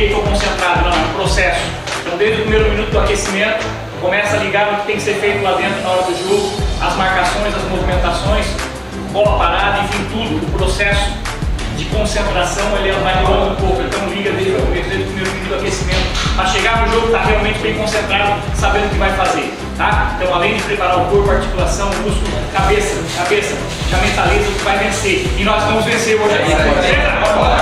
cheguei e estou concentrado, não, é um processo. Então desde o primeiro minuto do aquecimento, começa a ligar no que tem que ser feito lá dentro na hora do jogo, as marcações, as movimentações, bola parada, enfim, tudo, o processo de concentração ele vai demorando um pouco, então liga desde o primeiro minuto do aquecimento, para chegar no jogo tá realmente bem concentrado, sabendo o que vai fazer, tá? Então além de preparar o corpo, articulação, músculo, cabeça, já mentaliza o que vai vencer, e nós vamos vencer hoje aqui.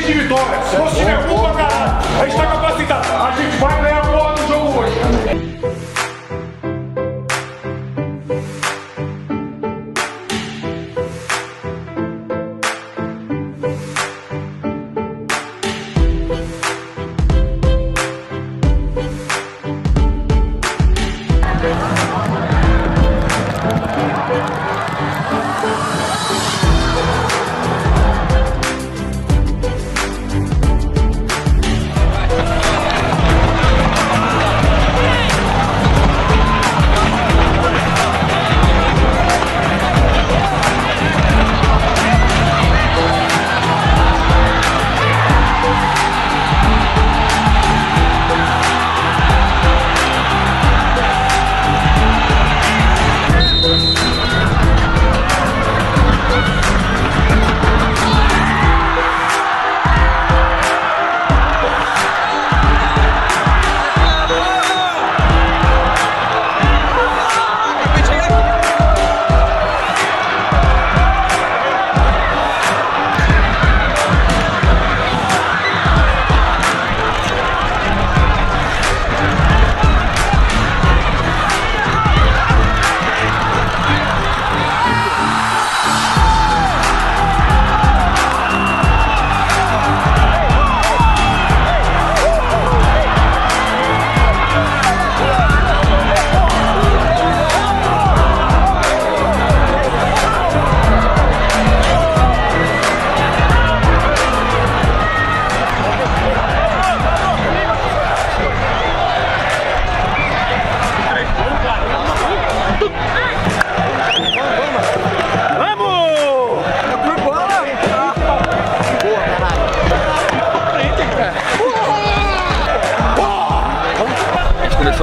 De vitória. Se você tiver culpa, caralho, a gente tá capacitado. A gente vai ganhar a bola no jogo hoje.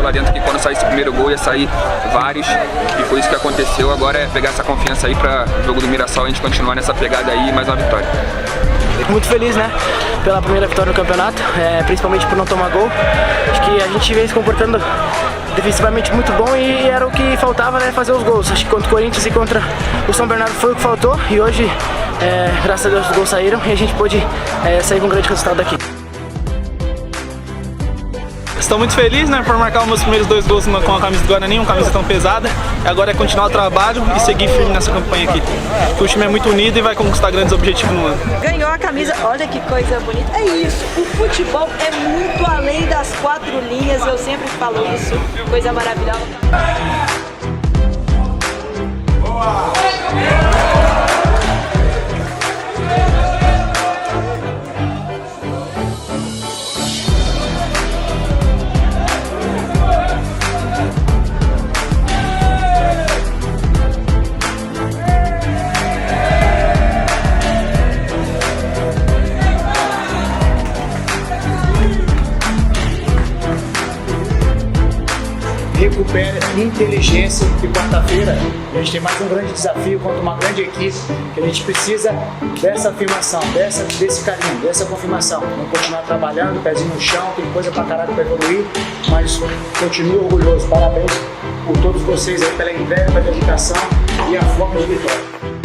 Lá dentro que quando saísse o primeiro gol ia sair vários, e foi isso que aconteceu. Agora é pegar essa confiança aí para o jogo do Mirassol, a gente continuar nessa pegada aí e mais uma vitória. Fico muito feliz, né, pela primeira vitória no campeonato, principalmente por não tomar gol. Acho que a gente vem se comportando defensivamente muito bom e era o que faltava, né, fazer os gols. Acho que contra o Corinthians e contra o São Bernardo foi o que faltou, e hoje, graças a Deus, os gols saíram e a gente pôde sair com um grande resultado daqui. Estou muito feliz, né, por marcar os meus primeiros 2 gols com a camisa do Guarani, uma camisa tão pesada. Agora é continuar o trabalho e seguir firme nessa campanha aqui. O time é muito unido e vai conquistar grandes objetivos no ano. Ganhou a camisa, olha que coisa bonita. É isso, o futebol é muito além das 4 linhas, eu sempre falo isso, coisa maravilhosa. Recupere inteligência, e quarta-feira a gente tem mais um grande desafio contra uma grande equipe, que a gente precisa dessa afirmação, desse carinho, dessa confirmação. Vamos continuar trabalhando, pezinho no chão, tem coisa pra caralho pra evoluir, mas continuo orgulhoso. Parabéns por todos vocês aí pela entrega, pela dedicação e a forma de vitória.